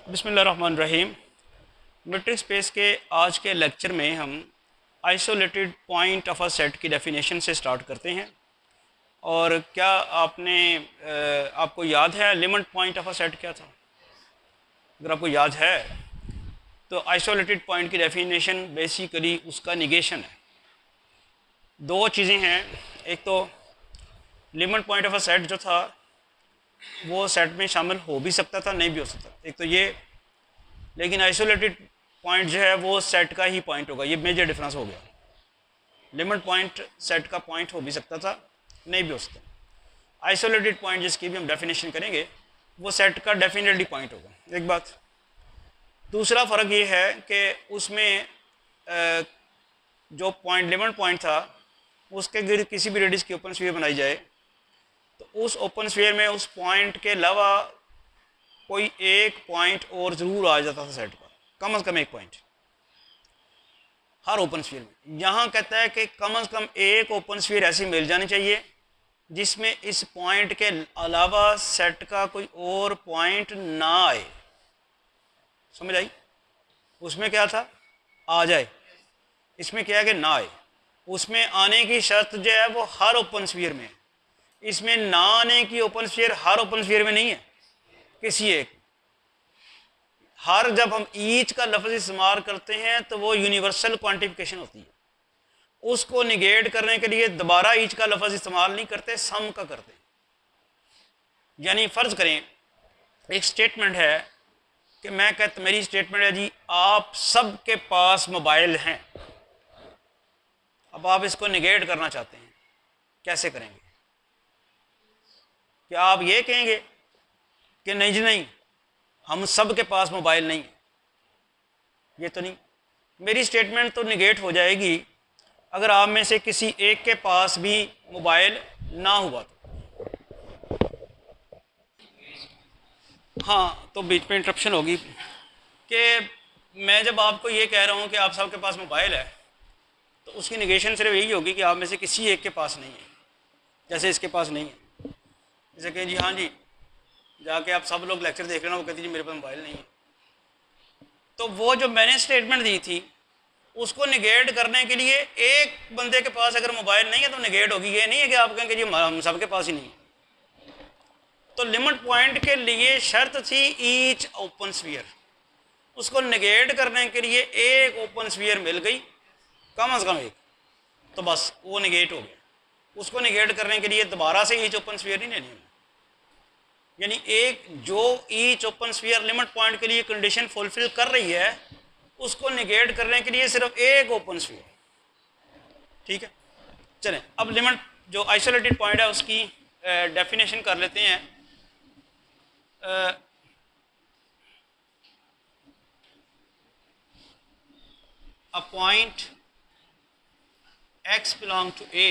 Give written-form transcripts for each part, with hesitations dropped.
बिस्मिल्लाहिर्रहमानिर्रहीम। Metric space के आज के लेक्चर में हम isolated point of a set की डेफिनेशन से स्टार्ट करते हैं। और क्या आपको याद है limit point of a set क्या था? अगर आपको याद है तो आइसोलेटेड पॉइंट की डेफिनेशन बेसिकली उसका निगेशन है। दो चीज़ें हैं, एक तो limit point of a set जो था वो सेट में शामिल हो भी सकता था, नहीं भी हो सकता, एक तो ये। लेकिन आइसोलेटेड पॉइंट जो है वो सेट का ही पॉइंट होगा, ये मेजर डिफरेंस हो गया। लिमिट पॉइंट सेट का पॉइंट हो भी सकता था, नहीं भी हो सकता। आइसोलेटेड पॉइंट जिसकी भी हम डेफिनेशन करेंगे वो सेट का डेफिनेटली पॉइंट होगा, एक बात। दूसरा फ़र्क ये है कि उसमें जो पॉइंट लिमिट पॉइंट था उसके गिर्द किसी भी रेडियस की ओपन स्फीयर बनाई जाए तो उस ओपन स्फीयर में उस पॉइंट के अलावा कोई एक पॉइंट और ज़रूर आ जाता था सेट पर, कम से कम एक पॉइंट हर ओपन स्फीयर में। यहाँ कहता है कि कम से कम एक ओपन स्फीयर ऐसी मिल जानी चाहिए जिसमें इस पॉइंट के अलावा सेट का कोई और पॉइंट ना आए। समझ आई? उसमें क्या था, आ जाए, इसमें क्या है कि ना आए। उसमें आने की शर्त जो है वो हर ओपन स्फीयर में है, इसमें ना आने की ओपन स्फीयर हर ओपन स्फीयर में नहीं है, किसी एक। हर जब हम ईच का लफ्ज़ इस्तेमाल करते हैं तो वो यूनिवर्सल क्वांटिफिकेशन होती है, उसको निगेट करने के लिए दोबारा ईच का लफ्ज़ इस्तेमाल नहीं करते, सम का करते हैं। यानी फ़र्ज़ करें एक स्टेटमेंट है कि मैं कहता, मेरी स्टेटमेंट है जी आप सब के पास मोबाइल हैं। अब आप इसको निगेट करना चाहते हैं, कैसे करेंगे? क्या आप ये कहेंगे कि नहीं जी नहीं, हम सब के पास मोबाइल नहीं है? ये तो नहीं। मेरी स्टेटमेंट तो निगेट हो जाएगी अगर आप में से किसी एक के पास भी मोबाइल ना हुआ तो। हाँ, तो बीच में इंटरप्शन होगी कि मैं जब आपको ये कह रहा हूँ कि आप सब के पास मोबाइल है तो उसकी निगेशन सिर्फ यही होगी कि आप में से किसी एक के पास नहीं है। जैसे इसके पास नहीं है, जैसे कहें जी हाँ जी जाके आप सब लोग लेक्चर देख लेना, वो कहती जी मेरे पास मोबाइल नहीं है। तो वो जो मैंने स्टेटमेंट दी थी उसको निगेट करने के लिए एक बंदे के पास अगर मोबाइल नहीं है तो निगेट होगी। ये नहीं है कि आप कहेंगे जी हम सबके पास ही नहीं है। तो लिमिट पॉइंट के लिए शर्त थी ईच ओपन स्फीयर, उसको निगेट करने के लिए एक ओपन स्फीयर मिल गई, कम से कम एक, तो बस वो निगेट हो गया। उसको निगेट करने के लिए दोबारा से ईच ओपन स्फीयर नहीं लेनी है। यानी एक जो each open sphere limit point के लिए कंडीशन फुलफिल कर रही है उसको निगेट करने के लिए सिर्फ एक ओपन स्फीयर। ठीक है, चलें अब लिमिट जो आइसोलेटेड पॉइंट है उसकी डेफिनेशन कर लेते हैं। a point x belong to A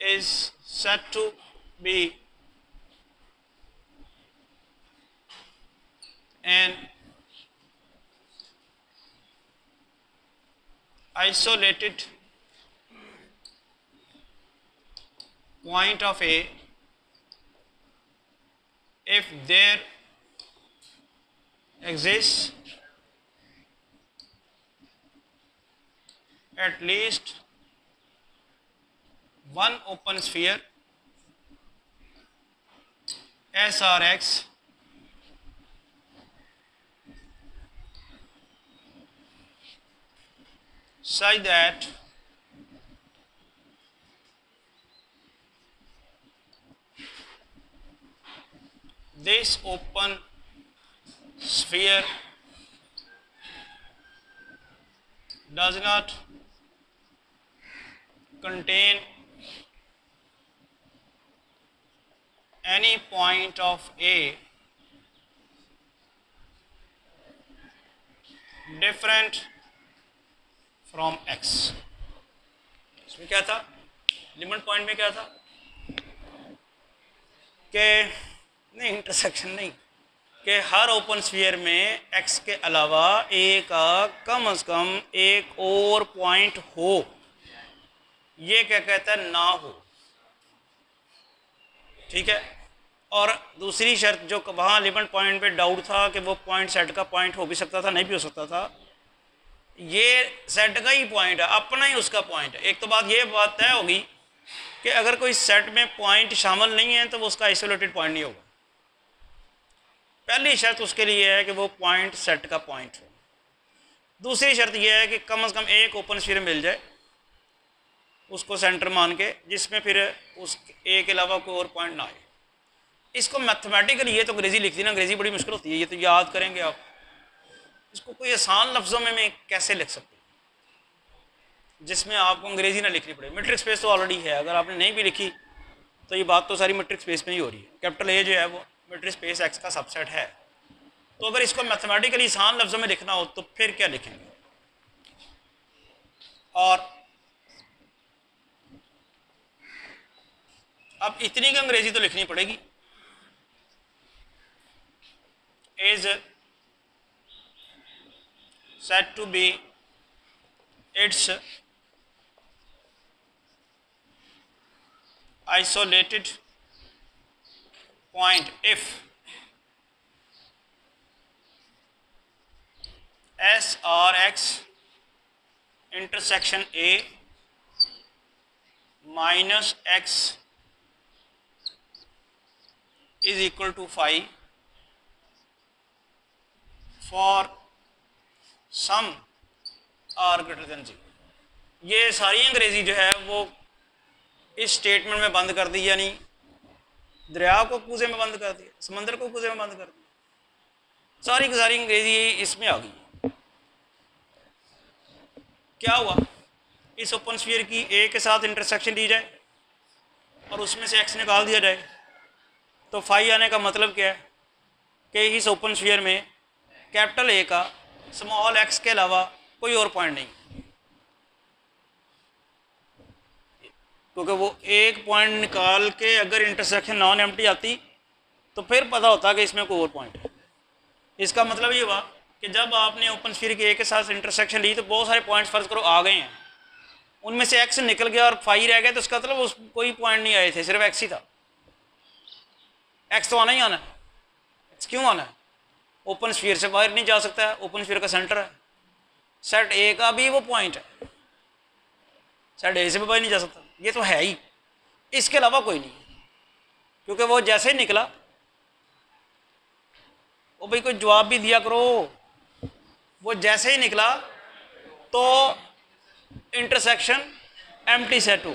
is said to be an isolated point of A if there exists at least one open sphere SRX such that this open sphere does not contain any point of A different from X। इसमें क्या था, limit point में क्या था कि नहीं, intersection नहीं, कि हर ओपन स्फीयर में x के अलावा A का कम से कम एक और पॉइंट हो। ये क्या कहता है, ना हो। ठीक है, और दूसरी शर्त जो वहाँ लिमिट पॉइंट पे डाउट था कि वो पॉइंट सेट का पॉइंट हो भी सकता था, नहीं भी हो सकता था, ये सेट का ही पॉइंट है, अपना ही उसका पॉइंट है। एक तो ये बात तय होगी कि अगर कोई सेट में पॉइंट शामिल नहीं है तो वो उसका आइसोलेटेड पॉइंट नहीं होगा। पहली शर्त उसके लिए है कि वो पॉइंट सेट का पॉइंट हो। दूसरी शर्त यह है कि कम से कम एक ओपन स्फीयर मिल जाए उसको सेंटर मान के, जिसमें फिर उस ए के अलावा कोई और पॉइंट ना आए। इसको मैथमेटिकली, ये तो अंग्रेजी लिखती ना, अंग्रेजी बड़ी मुश्किल होती है, ये तो याद करेंगे आप। इसको कोई आसान लफ्ज़ों में मैं कैसे लिख सकती हूँ जिसमें आपको अंग्रेजी ना लिखनी पड़े। मैट्रिक्स स्पेस तो ऑलरेडी है, अगर आपने नहीं भी लिखी तो ये बात तो सारी मैट्रिक्स स्पेस में ही हो रही है। कैपिटल ए जो है वो मैट्रिक्स स्पेस एक्स का सबसेट है। तो अगर इसको मैथमेटिकली आसान लफ्ज़ों में लिखना हो तो फिर क्या लिखेंगे? और अब इतनी की अंग्रेजी तो लिखनी पड़ेगी, is said to be its isolated point if S or X intersection A minus X is equal to phi for some r greater than 0। ये सारी अंग्रेजी जो है वो इस स्टेटमेंट में बंद कर दी, यानी दरिया को कूजे में बंद कर दिया, समंदर को कूजे में बंद कर दिया, सारी की सारी अंग्रेजी इसमें आ गई। क्या हुआ? इस ओपन स्फीयर की ए के साथ इंटरसेक्शन दी जाए और उसमें से एक्स निकाल दिया जाए, तो फाई आने का मतलब क्या है कि इस ओपन स्फीयर में कैपिटल ए का स्मॉल एक्स के अलावा कोई और पॉइंट नहीं, क्योंकि वो एक पॉइंट निकाल के अगर इंटरसेक्शन नॉन एम्प्टी आती तो फिर पता होता कि इसमें कोई और पॉइंट है। इसका मतलब ये हुआ कि जब आपने ओपन स्फीयर के ए के साथ इंटरसेक्शन ली तो बहुत सारे पॉइंट्स फर्ज करो आ गए हैं, उनमें से एक्स निकल गया और फाई रह गया, तो उसका मतलब उस कोई पॉइंट नहीं आए थे, सिर्फ एक्स ही था। एक्स तो आना ही आना है। एक्स क्यों आना है? ओपन स्फीयर से बाहर नहीं जा सकता है, ओपन स्फीयर का सेंटर है, सेट ए का भी वो पॉइंट है, सेट ए से भी बाहर नहीं जा सकता, ये तो है ही, इसके अलावा कोई नहीं। क्योंकि वो जैसे ही निकला, वो भाई कोई जवाब भी दिया करो, वो जैसे ही निकला तो इंटरसेक्शन एम्प्टी सेट हो,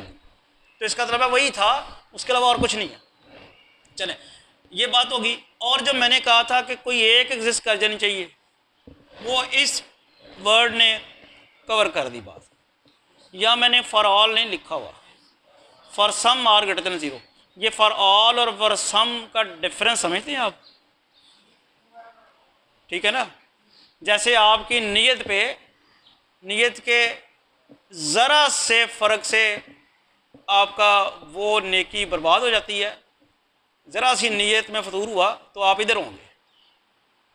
तो इसका मतलब वही था, उसके अलावा और कुछ नहीं है। चले, ये बात होगी। और जो मैंने कहा था कि कोई एक एग्जिस्ट कर जानी चाहिए, वो इस वर्ड ने कवर कर दी बात। या मैंने फॉर ऑल नहीं लिखा हुआ, for some r greater than 0। ये फॉर ऑल और फॉर सम का डिफरेंस समझते हैं आप? ठीक है ना? जैसे आपकी नीयत पे, नीयत के ज़रा से फ़र्क से आपका वो नेकी बर्बाद हो जाती है। ज़रा सी नीयत में फतूर हुआ तो आप इधर होंगे,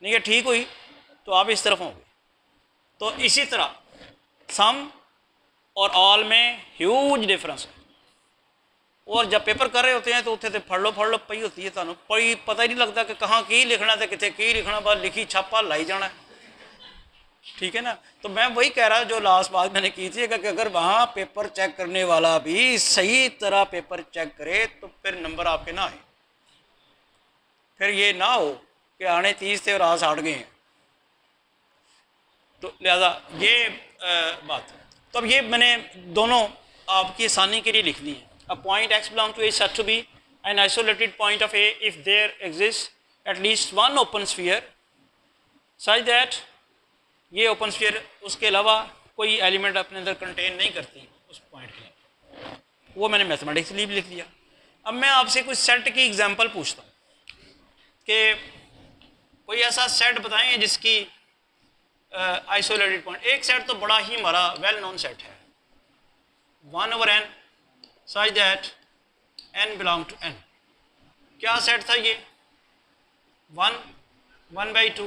नीयत ठीक हुई तो आप इस तरफ होंगे। तो इसी तरह सम और ऑल में ह्यूज डिफरेंस है। और जब पेपर कर रहे होते हैं तो उत्थे तो फड़ लो पई होती है, तुहानू कोई पता ही नहीं लगता कि कहाँ की लिखना तो कितने की लिखना, बस लिखी छापा लाई जाना है। ठीक है ना? तो मैं वही कह रहा जो लास्ट बात मैंने की थी कि अगर वहाँ पेपर चेक करने वाला भी सही तरह पेपर चेक करे तो फिर नंबर आपके ना आए, फिर ये ना हो कि आने 30 थे और आज 60 गए हैं। तो लिहाजा ये बात। तो अब ये मैंने दोनों आपकी आसानी के लिए लिख दी है। A point x belong to A is said to be an isolated point of A if there exists at least one open sphere such that ये ओपन स्फीयर उसके अलावा कोई एलिमेंट अपने अंदर कंटेन नहीं करती उस पॉइंट के लिए। वो मैंने मैथमेटिक्सली भी लिख दिया। अब मैं आपसे कुछ सेट की एग्जांपल पूछता हूँ कि कोई ऐसा सेट बताएं जिसकी आइसोलेटेड पॉइंट। एक सेट तो बड़ा ही हमारा वेल नोन सेट है, 1/n such that n belong to n। क्या सेट था ये? 1, 1/2,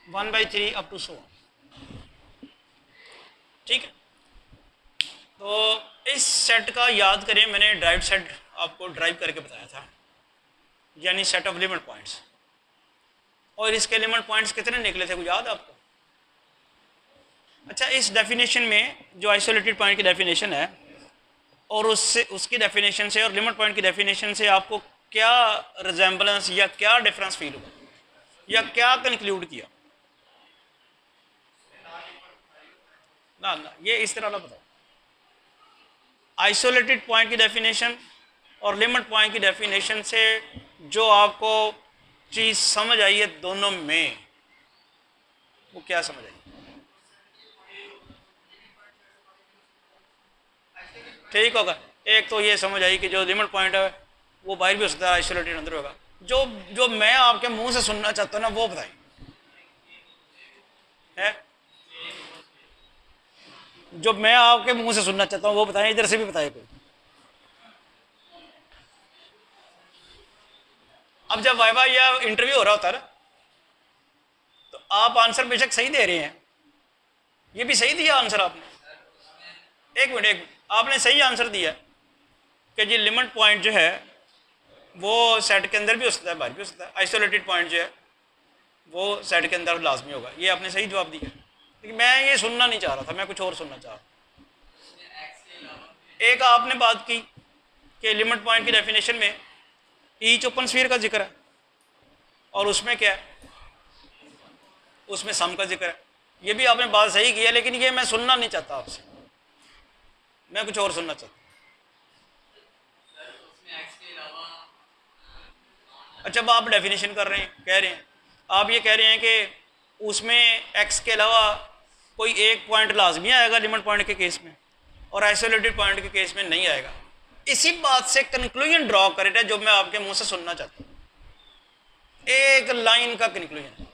1/3 अप टू so on। ठीक है? तो इस सेट का याद करें, मैंने ड्राइव सेट आपको ड्राइव करके बताया था यानी सेट ऑफ लिमिट पॉइंट्स। और इसके लिमिट पॉइंट्स कितने निकले थे, कुछ याद आपको? अच्छा, इस डेफिनेशन में जो आइसोलेटेड पॉइंट की डेफिनेशन है और उससे उसकी डेफिनेशन से और लिमिट पॉइंट की डेफिनेशन से आपको क्या रिजेंबलेंस या क्या डिफरेंस फील हुआ या क्या कंक्लूड किया? ना ये इस तरह ना बताओ। आइसोलेटेड पॉइंट की डेफिनेशन और लिमिट पॉइंट की डेफिनेशन से जो आपको चीज़ समझ आई है दोनों में, वो क्या समझ आई? ठीक होगा। एक तो ये समझ आई कि जो लिमिट पॉइंट है वो बाहर भी हो सकता है, आइसोलेटेड अंदर होगा। जो जो मैं आपके मुंह से सुनना चाहता हूँ ना वो बताइए है, जो मैं आपके मुंह से सुनना चाहता हूँ वो बताएं, इधर से भी बताए कोई। अब जब वाइवा या इंटरव्यू हो रहा होता है ना, तो आप आंसर बेशक सही दे रहे हैं, ये भी सही दिया आंसर आपने। एक मिनट, आपने सही आंसर दिया कि जी लिमिट पॉइंट जो है वो सेट के अंदर भी हो सकता है, बाहर भी हो सकता है। आइसोलेटेड पॉइंट जो है वो सेट के अंदर लाजमी होगा, ये आपने सही जवाब दिया। लेकिन मैं ये सुनना नहीं चाह रहा था, मैं कुछ और सुनना चाह रहा था। एक आपने बात की कि लिमिट पॉइंट की डेफिनेशन में ईच ओपन स्फीयर का जिक्र है और उसमें क्या है, उसमें सम का जिक्र है। ये भी आपने बात सही की है, लेकिन ये मैं सुनना नहीं चाहता आपसे, मैं कुछ और सुनना चाहता हूँ। अच्छा, अब आप डेफिनेशन कर रहे हैं, कह रहे हैं, आप ये कह रहे हैं कि उसमें एक्स के अलावा कोई एक पॉइंट लाजमी आएगा लिमिट पॉइंट के केस में और आइसोलेटेड पॉइंट के केस में नहीं आएगा। इसी बात से कंक्लूजन ड्रॉ करें जो मैं आपके मुंह से सुनना चाहता हूँ, एक लाइन का कंक्लूजन।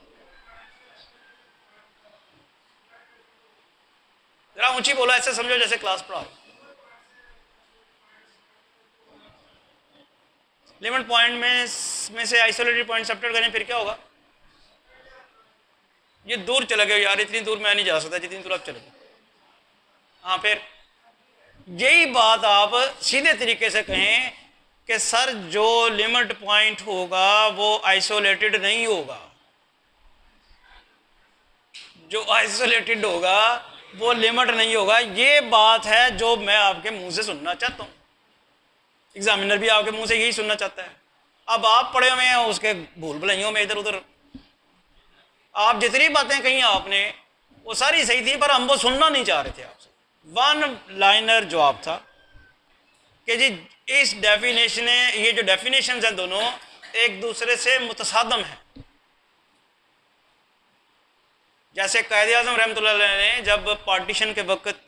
जरा ऊंची बोलो, ऐसे समझो जैसे क्लास पढ़ा। लिमिट पॉइंट में से आइसोलेटेड पॉइंट सब्ट्रैक्ट करें, फिर क्या होगा? ये दूर चले गए यार, इतनी दूर मैं नहीं जा सकता जितनी दूर आप चले गए। हाँ, फिर यही बात आप सीधे तरीके से कहें कि सर जो लिमिट पॉइंट होगा वो आइसोलेटेड नहीं होगा, जो आइसोलेटेड होगा वो लिमिट नहीं होगा। ये बात है जो मैं आपके मुंह से सुनना चाहता हूँ, एग्जामिनर भी आपके मुंह से यही सुनना चाहता है। अब आप पढ़े हुए हैं उसके भूल भुलाइयों में इधर उधर, आप जितनी बातें कही आपने वो सारी सही थी, पर हम वो सुनना नहीं चाह रहे थे आपसे। वन लाइनर जवाब था कि जी इस डेफिनेशन, ये जो डेफिनेशन हैं दोनों एक दूसरे से मुतसादम है। जैसे कायदे आज़म रहमतुल्लाह अलैह ने जब पार्टीशन के वक्त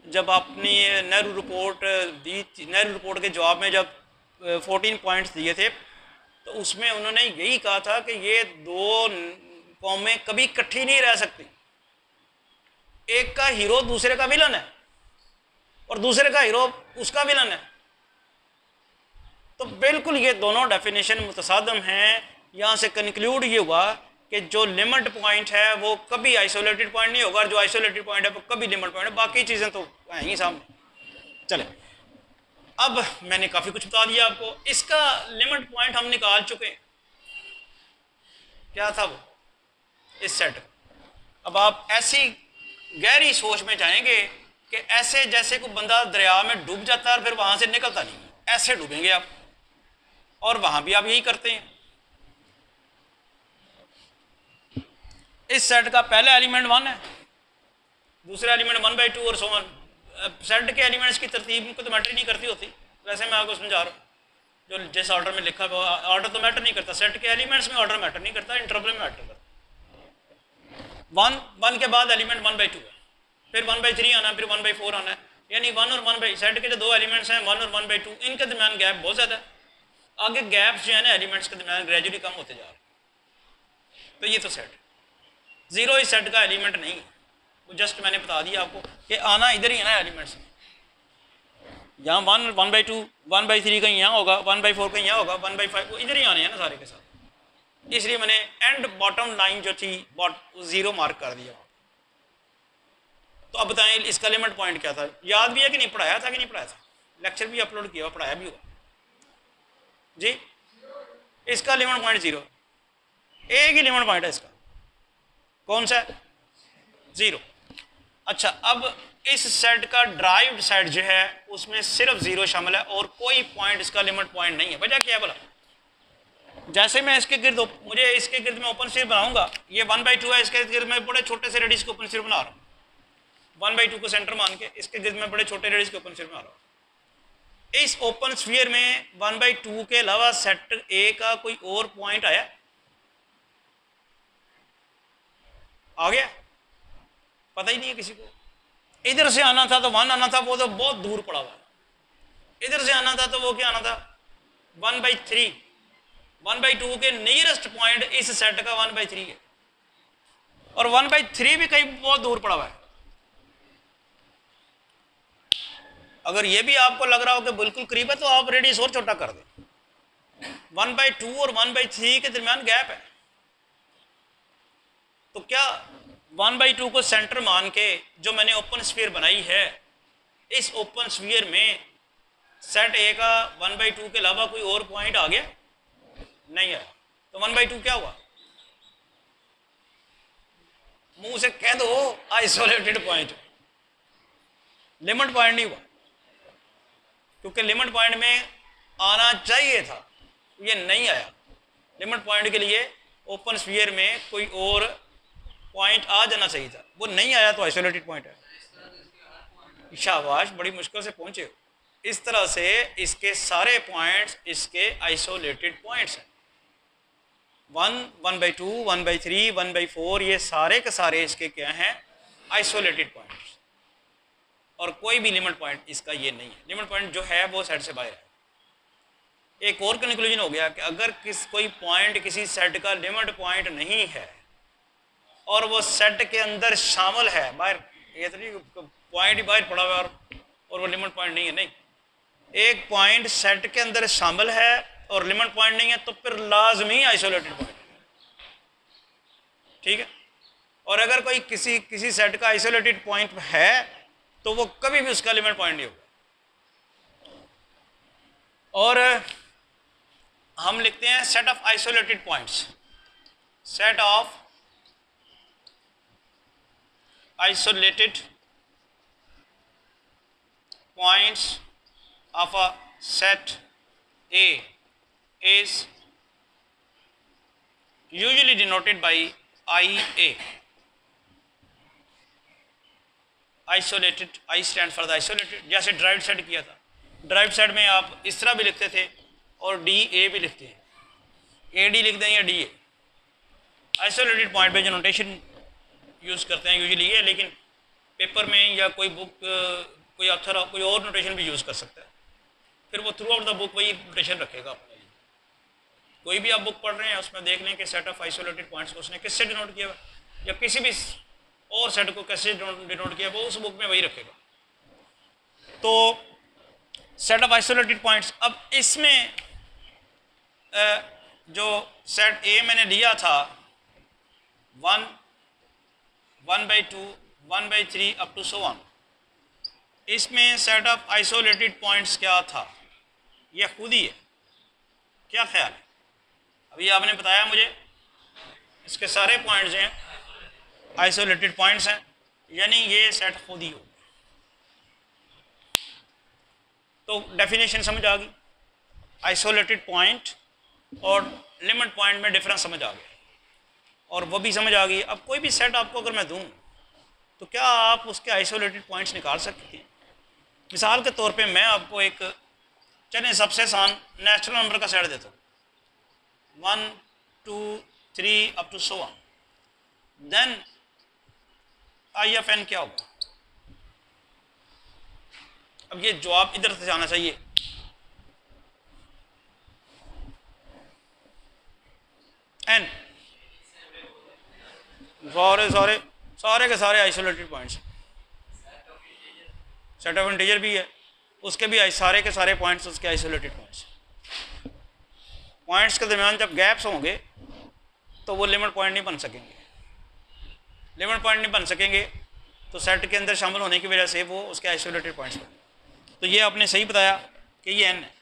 जब अपनी नेहरू रिपोर्ट दी, नेहरू रिपोर्ट के जवाब में जब 14 पॉइंट्स दिए थे, तो उसमें उन्होंने यही कहा था कि ये दो कौमें कभी इकट्ठी नहीं रह सकती। एक का हीरो दूसरे का विलन है और दूसरे का हीरो उसका विलन है, तो बिल्कुल ये दोनों डेफिनेशन मुतसादम हैं। यहाँ से कंक्लूड ये हुआ कि जो लिमिट पॉइंट है वो कभी आइसोलेटेड पॉइंट नहीं होगा और जो आइसोलेटेड पॉइंट है वो कभी लिमिट पॉइंट है। बाकी चीज़ें तो हैं ही सामने। चले, अब मैंने काफ़ी कुछ बता दिया आपको। इसका लिमिट पॉइंट हम निकाल चुके हैं, क्या था वो, इस सेट। अब आप ऐसी गहरी सोच में जाएंगे कि ऐसे जैसे कोई बंदा दरिया में डूब जाता है और फिर वहां से निकलता नहीं, ऐसे डूबेंगे आप। और वहां भी आप यही करते हैं। इस सेट का पहला एलिमेंट 1 है, दूसरा एलिमेंट 1/2 और सो ऑन। सेट के एलिमेंट्स की तरतीब को तो मैटर नहीं करती होती, वैसे मैं आपको समझा रहा हूँ। जो जिस ऑर्डर में लिखा हुआ ऑर्डर तो मैटर नहीं करता, सेट के एलिमेंट्स में ऑर्डर मैटर नहीं करता, इंटरवल में मैटर करता। 1 के बाद एलिमेंट 1/2 है, फिर 1/3 आना है, फिर 1/4 आना है। यानी 1 और 1 सेट के जो दो एलिमेंट्स हैं 1 और 1/2, इनके दरमियान गैप बहुत ज़्यादा है। आगे गैप्स जो है ना एलिमेंट्स के दरमियान ग्रेजुअली कम होते जा रहे हैं। तो ये तो सेट 0 इस सेट का एलिमेंट नहीं है, वो जस्ट मैंने बता दिया आपको कि आना इधर ही है ना एलिमेंट्स। यहाँ 1 1/2 1/3 कहीं यहाँ होगा, 1/4 कहीं यहाँ होगा, 1/5 वो इधर ही आने हैं ना सारे के साथ। इसलिए मैंने एंड बॉटम लाइन जो थी 0 मार्क कर दिया। तो अब बताएं इसका लिमिट पॉइंट क्या था, याद भी है कि नहीं, पढ़ाया था कि नहीं पढ़ाया था? लेक्चर भी अपलोड किया, पढ़ाया भी हुआ जी। इसका लिमिट पॉइंट 0, एक ही लिमिट पॉइंट है इसका, कौन सा है? 0। अच्छा, अब इस सेट का ड्राइव्ड सेट जो है उसमें सिर्फ 0 शामिल है और कोई पॉइंट इसका लिमिट पॉइंट नहीं है। वजह क्या है बोला? जैसे मैं इसके गिर्द, मुझे इसके गिर्द में ओपन स्फीयर बनाऊंगा, ये 1/2 है, इसके गिर्द में बड़े छोटे से रेडियस के ओपन स्फीयर बना रहा हूँ, 1/2 को सेंटर मान के इसके गिर्द में बड़े छोटे रेडियस के ओपन स्फीयर बना रहा हूँ। इस ओपन स्फीयर में 1/2 के अलावा सेट ए का कोई और पॉइंट आया? आ गया? पता ही नहीं है किसी को। इधर से आना था तो 1 आना था, वो तो बहुत दूर पड़ा हुआ है। इधर से आना था तो वो क्या आना था? 1/3। 1/2 के नियरेस्ट पॉइंट इस सेट का 1/3 है, और 1/3 भी कहीं बहुत दूर पड़ा हुआ है। अगर ये भी आपको लग रहा हो कि बिल्कुल करीब है तो आप रेडियस और छोटा कर दें। 1/2 और 1/3 के दरमियान गैप है, तो क्या 1/2 को सेंटर मान के जो मैंने ओपन स्फीयर बनाई है, इस ओपन स्फीयर में सेट ए का 1/2 के अलावा कोई और पॉइंट आ गया? नहीं आया। तो 1/2 क्या हुआ? मुंह से कह दो आइसोलेटेड पॉइंट, लिमिट पॉइंट नहीं हुआ, क्योंकि लिमिट पॉइंट में आना चाहिए था, ये नहीं आया। लिमिट पॉइंट के लिए ओपन स्फीयर में कोई और पॉइंट आ जाना चाहिए था, वो नहीं आया, तो आइसोलेटेड पॉइंट है। शाबाश, बड़ी मुश्किल से पहुंचे हो। इस तरह से इसके सारे पॉइंट्स इसके आइसोलेटेड पॉइंट्स हैं। 1, 1/2, 1/3, 1/4, ये सारे के सारे इसके क्या हैं? आइसोलेटेड पॉइंट्स, और कोई भी लिमिट पॉइंट इसका ये नहीं है। लिमिट पॉइंट जो है वो सेट से बाहर है। एक और कंक्लूजन हो गया कि अगर कोई पॉइंट किसी सेट का लिमिट पॉइंट नहीं है और वो सेट के अंदर शामिल है, बाहर ये तो नहीं पॉइंट ही बाहर पड़ा हुआ और वो लिमिट पॉइंट नहीं है, नहीं। एक पॉइंट सेट के अंदर शामिल है और लिमिट पॉइंट नहीं है, तो फिर लाजमी आइसोलेटेड पॉइंट, ठीक है। और अगर कोई किसी सेट का आइसोलेटेड पॉइंट है तो वो कभी भी उसका लिमिट पॉइंट नहीं होगा। और हम लिखते हैं set of isolated points, set of isolated points of a set A is usually denoted by IA. Isolated, I stands for the isolated, जैसे ड्राइव्ड सेट किया था। ड्राइव्ड सेट में आप इस तरह भी लिखते थे और DA भी लिखते हैं, AD लिख दें या DA। आइसोलेटेड पॉइंट पे जो नोटेशन यूज़ करते हैं यूजुअली ये, लेकिन पेपर में या कोई बुक कोई ऑथर कोई और नोटेशन भी यूज़ कर सकता है, फिर वो थ्रू आउट द बुक वही नोटेशन रखेगा अपने लिए। कोई भी आप बुक पढ़ रहे हैं उसमें देख लें कि सेट ऑफ आइसोलेटेड पॉइंट्स को उसने किससे डिनोट किया हुआ, या किसी भी और सेट को कैसे डिनोट किया, वो उस बुक में वही रखेगा। तो सेट ऑफ आइसोलेटेड पॉइंट्स, अब इसमें जो सेट ए मैंने लिया था 1, 1/2, 1/3 अप टू सो ऑन, इसमें सेट ऑफ आइसोलेटेड पॉइंट्स क्या था? यह खुद ही है, क्या ख्याल है? अभी आपने बताया मुझे इसके सारे पॉइंट्स हैं आइसोलेटेड पॉइंट्स हैं, यानी ये सेट खुद ही हो। तो डेफिनेशन समझ आ गई, आइसोलेटेड पॉइंट और लिमिट पॉइंट में डिफरेंस समझ आ गया, और वो भी समझ आ गई। अब कोई भी सेट आपको अगर मैं दूं तो क्या आप उसके आइसोलेटेड पॉइंट्स निकाल सकते हैं? मिसाल के तौर पे मैं आपको एक, चलें सबसे आसान नेचुरल नंबर का सेट देता हूँ, 1, 2, 3 up to so on, then IFN क्या होगा? अब ये जवाब इधर से जाना चाहिए, एन सारे के सारे isolated points, set of integer भी है, उसके भी सारे के सारे पॉइंट्स उसके आइसोलेटेड पॉइंट्स। पॉइंट्स के दरमियान जब गैप्स होंगे तो वो लिमिट पॉइंट नहीं बन सकेंगे। लिमिट पॉइंट नहीं बन सकेंगे तो सेट के अंदर शामिल होने की वजह से वो उसके आइसोलेटेड पॉइंट्स बने। तो ये आपने सही बताया कि ये एन है।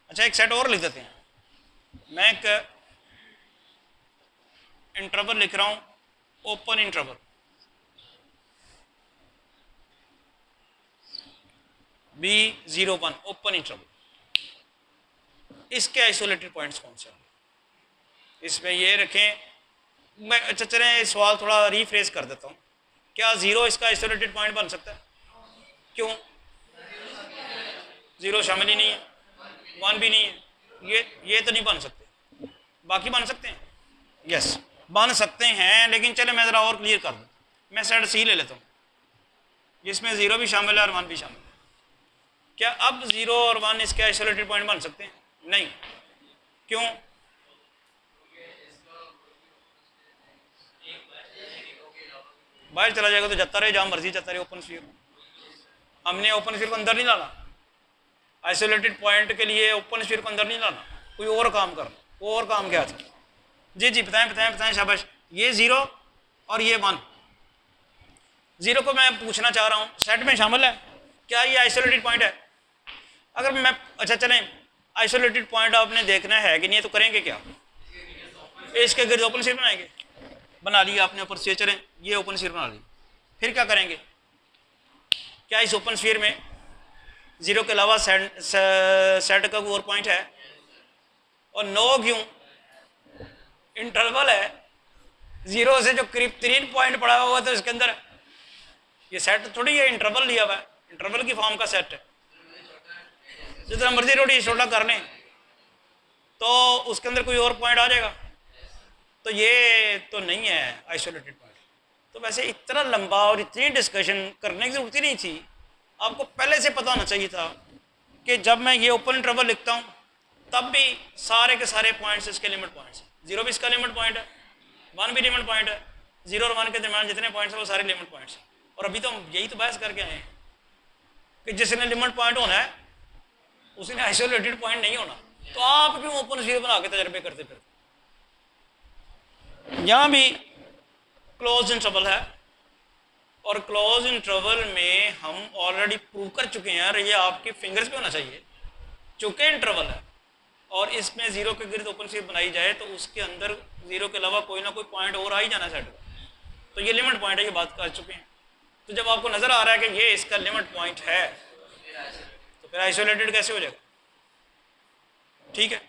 अच्छा, एक सेट और लिख देते हैं, मैं एक इंटरवल लिख रहा हूँ, open interval, B01 open interval. इसके आइसोलेटेड पॉइंट्स कौन से होंगे? इसमें ये रखें, मैं अच्छा चलें सवाल थोड़ा रीफ्रेज कर देता हूँ। क्या 0 इसका आइसोलेटेड पॉइंट बन सकता है? क्यों? 0 शामिल ही नहीं है, 1 भी नहीं है, ये तो नहीं बन सकते, बाकी बन सकते हैं? यस बन सकते हैं, लेकिन चले मैं ज़रा और क्लियर कर दूँ। मैं सेट C ले लेता हूँ जिसमें 0 भी शामिल है और 1 भी शामिल है। क्या अब 0 और 1 इसके आइसोलेटेड पॉइंट बन सकते हैं? नहीं। क्यों? बाहर चला जाएगा तो जाता रहे, जहाँ मर्जी जाता रहे ओपन स्फीयर। हमने ओपन स्फीयर को अंदर नहीं लाना, आइसोलेटेड पॉइंट के लिए ओपन स्फीयर को अंदर नहीं लाना, कोई और काम करना। वो और काम क्या था? जी जी बताएं बताएं बताएं, शाबाश। ये 0 और ये 1, 0 को मैं पूछना चाह रहा हूँ सेट में शामिल है क्या? ये आइसोलेटेड पॉइंट है? अगर मैं अच्छा चलें आइसोलेटेड पॉइंट आपने देखना है कि नहीं, तो करेंगे क्या? इसके गिर्द ओपन स्फीयर बनाएंगे। बना लिया आपने ओपन स्फीयर, चलें ये ओपन स्फीयर बना ली। फिर क्या करेंगे? क्या इस ओपन स्फीयर में 0 के अलावा सेट का कोई और पॉइंट है? और नो क्यों? इंटरवल है, 0 से जो करीब 3 पॉइंट पड़ा हुआ तो इसके अंदर ये सेट थोड़ी है, इंटरवल लिया हुआ है, इंटरवल की फॉर्म का सेट है। जितना मर्जी रोटी छोटा कर लें तो उसके अंदर कोई और पॉइंट आ जाएगा, तो ये तो नहीं है आइसोलेटेड पॉइंट। तो वैसे इतना लंबा और इतनी डिस्कशन करने की जरूरत ही नहीं थी, आपको पहले से पता होना चाहिए था कि जब मैं ये ओपन इंटरवल लिखता हूँ तब भी सारे के सारे पॉइंट्स इसके लिमिट पॉइंट्स हैं। 0 भी इसका लिमिट पॉइंट है, 1 भी लिमिट पॉइंट है, 0 और 1 के दरम्यान जितने पॉइंट्स हैं वो सारे लिमिट पॉइंट्स हैं। और अभी तो हम यही तो बहस करके आए हैं कि जिसने लिमिट पॉइंट होना है उसने आइसोलेटेड पॉइंट नहीं होना। तो आप क्यों ओपन स्फीयर बना के तजर्बे करते फिर? यहाँ भी क्लोज इंटरवल है, और क्लोज इंटरवल में हम ऑलरेडी प्रूव कर चुके हैं, ये आपके फिंगर्स पे होना चाहिए, चूंकि इंटरवल है और इसमें 0 के गिर्द ओपन स्फीयर बनाई जाए तो उसके अंदर 0 के अलावा कोई ना कोई पॉइंट और आ ही जाना सेट का, तो ये लिमिट पॉइंट है, ये बात कर चुके हैं। तो जब आपको नजर आ रहा है कि ये इसका लिमिट पॉइंट है तो फिर आइसोलेटेड कैसे हो जाएगा? ठीक है,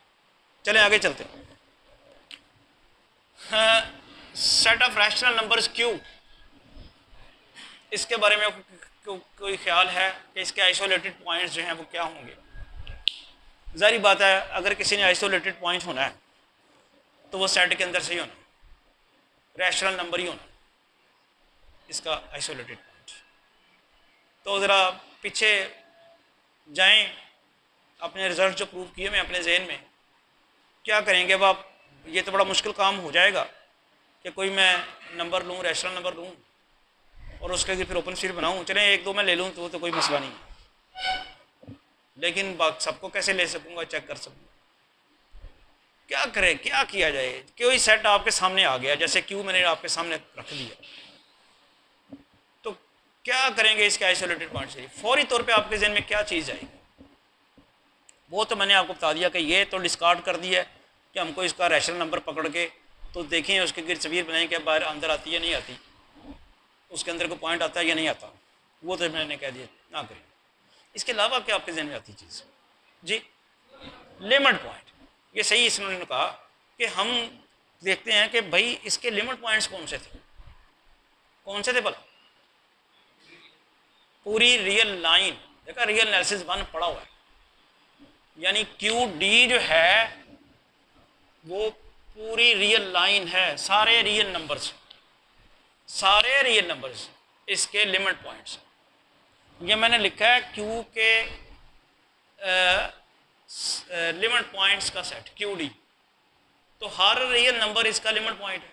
चलें आगे चलते हैं। Set of rational numbers Q, इसके बारे में कोई ख्याल है कि इसके आइसोलेटेड पॉइंट्स जो हैं वो क्या होंगे? जारी बात है अगर किसी ने आइसोलेटेड पॉइंट होना है तो वो सेट के अंदर से ही होना, रैशनल नंबर ही होना इसका आइसोलेटेड पॉइंट। तो ज़रा पीछे जाएं, अपने रिजल्ट जो प्रूव किए मैं अपने जहन में क्या करेंगे अब आप? ये तो बड़ा मुश्किल काम हो जाएगा कि कोई मैं नंबर लूँ, रैशनल नंबर लूँ और उसके फिर ओपन स्फीयर बनाऊँ। चलें 1-2 मैं ले लूँ तो कोई मसला नहीं, लेकिन सबको कैसे ले सकूँगा, चेक कर सकूँगा? क्या करें, क्या किया जाए? कोई सेट आपके सामने आ गया, जैसे Q मैंने आपके सामने रख दिया, तो क्या करेंगे इसके आइसोलेटेड पॉइंट से? फौरी तौर पे आपके जहन में क्या चीज़ आएगी? वो तो मैंने आपको बता दिया कि ये तो डिस्कार्ड कर दिया कि हमको इसका रैशनल नंबर पकड़ के तो देखें उसके गिर्द तस्वीर बनाएं कि बाहर अंदर आती है नहीं आती, उसके अंदर को पॉइंट आता है या नहीं आता, वो तो मैंने कह दिया ना करें। इसके अलावा क्या आपके जहन में आती चीज़? जी लिमिट पॉइंट, ये सही इसने कहा कि हम देखते हैं कि भाई इसके लिमिट पॉइंट्स कौन से थे, कौन से थे भला? पूरी रियल लाइन देखा, रियल एनालिसिस 1 पड़ा हुआ है, यानी QD जो है वो पूरी रियल लाइन है, सारे रियल नंबर्स इसके लिमिट पॉइंट्स। ये मैंने लिखा है Q के लिमिट पॉइंट्स का सेट QD, तो हर रियल नंबर इसका लिमिट पॉइंट है,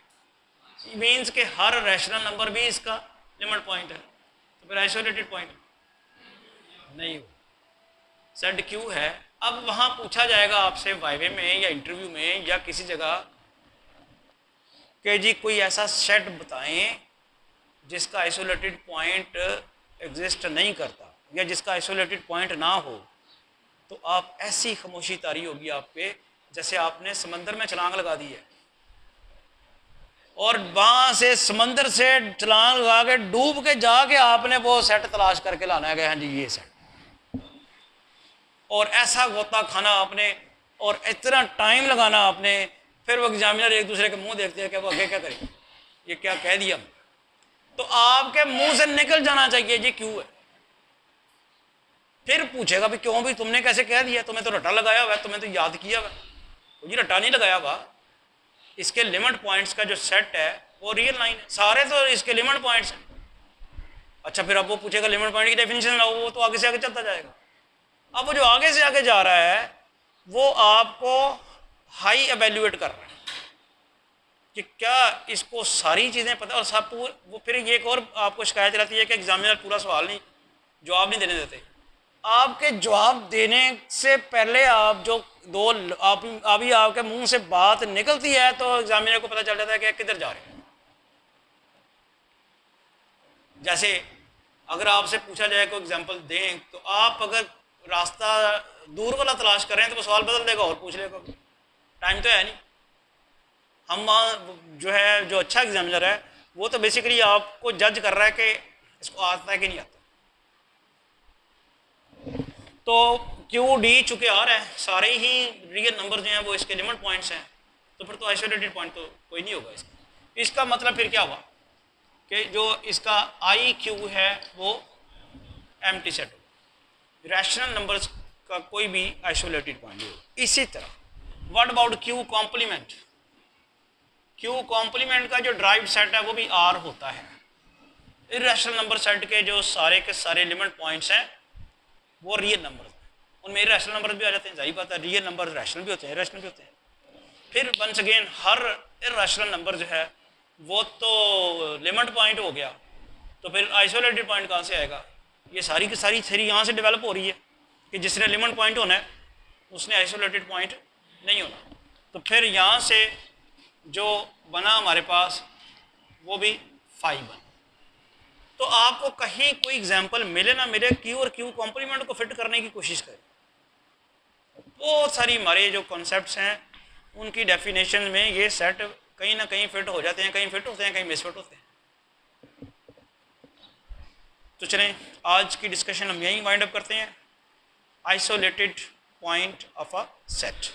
मीन्स के हर रैशनल नंबर भी इसका लिमिट पॉइंट है, तो फिर आइसोलेटेड पॉइंट नहीं हो, सेट Q है। अब वहाँ पूछा जाएगा आपसे वाइवे में या इंटरव्यू में या किसी जगह कि जी कोई ऐसा सेट बताएं जिसका आइसोलेटेड पॉइंट एग्जिस्ट नहीं करता या जिसका आइसोलेटेड पॉइंट ना हो, तो आप ऐसी खामोशी तारी होगी आप पे जैसे आपने समंदर में छलांग लगा दी है और वहां से समंदर से छलांग लगा के डूब के जाके आपने वो सेट तलाश करके लाना है, हाँ जी ये सेट, और ऐसा गोता खाना आपने और इतना टाइम लगाना आपने, फिर वो एग्जामिनर एक दूसरे के मुंह देखते हैं कि वो आगे क्या करें, ये क्या कह दिया, तो आपके मुंह से निकल जाना चाहिए जी क्यों है। फिर पूछेगा भी क्यों, भी तुमने कैसे कह दिया, तुम्हें तो रट्टा लगाया हुआ है, तुम्हें तो याद किया हुआ, तो जी रट्टा नहीं लगाया हुआ, इसके लिमिट पॉइंट्स का जो सेट है वो रियल लाइन है, सारे तो इसके लिमिट पॉइंट्स हैं। अच्छा फिर अब वो पूछेगा लिमिट पॉइंट की डेफिनेशन लाओ, वो तो आगे से आगे चलता जाएगा। अब वो जो आगे से आगे जा रहा है वो आपको हाई एवेल्युएट कर रहा है कि क्या इसको सारी चीज़ें पता, और सब वो फिर ये एक और आपको शिकायत रहती है कि एग्जामिनर पूरा सवाल नहीं जवाब नहीं देने देते। आपके जवाब देने से पहले आप जो दो अभी आपके मुंह से बात निकलती है तो एग्जामिनर को पता चल जाता है कि किधर जा रहे हैं। जैसे अगर आपसे पूछा जाए कोई एग्जांपल दें, तो आप अगर रास्ता दूर वाला तलाश कर रहे हैं तो वो सवाल बदल देगा और पूछ लेगा, टाइम तो है नहीं। हम जो है जो अच्छा एग्जामिनर है वो तो बेसिकली आपको जज कर रहा है कि इसको आता है कि नहीं आता। तो क्यू डी चूँकि आ रहा है, सारे ही रियल नंबर जो हैं वो इसके लिमिट पॉइंट्स हैं, तो फिर तो आइसोलेटेड पॉइंट तो कोई नहीं होगा इसका। इसका मतलब फिर क्या हुआ कि जो इसका आई क्यू है वो एम्प्टी सेट होगा, रैशनल नंबर्स का कोई भी आइसोलेटेड पॉइंट नहीं होगा। इसी तरह what about Q complement, Q complement का जो ड्राइव सेट है वो भी आर होता है। इरेशनल नंबर सेट के जो सारे के सारे लिमिट पॉइंट्स हैं वो रियल नंबर, उनमें इरेशनल नंबर भी आ जाते हैं, जाहिर बात है रियल नंबर रैशनल भी होते हैं इरेशनल भी होते हैं। फिर वंस अगेन हर इरेशनल नंबर जो है वो तो लिमिट पॉइंट हो गया, तो फिर आइसोलेटेड पॉइंट कहाँ से आएगा। ये सारी की सारी थ्योरी यहाँ से डेवलप हो रही है कि जिसने लिमिट पॉइंट होना है उसने आइसोलेटेड पॉइंट नहीं होना। तो फिर यहाँ से जो बना हमारे पास वो भी 5 बना। तो आपको कहीं कोई एग्जांपल मिले ना मिले, क्यू और क्यू कॉम्प्लीमेंट को फिट करने की कोशिश करें। बहुत सारी हमारे जो कॉन्सेप्ट्स हैं उनकी डेफिनेशन में ये सेट कहीं ना कहीं फिट हो जाते हैं, कहीं फिट होते हैं, कहीं मिसफिट होते हैं। तो चलें आज की डिस्कशन हम यहीं वाइंड अप करते हैं, isolated point of a set.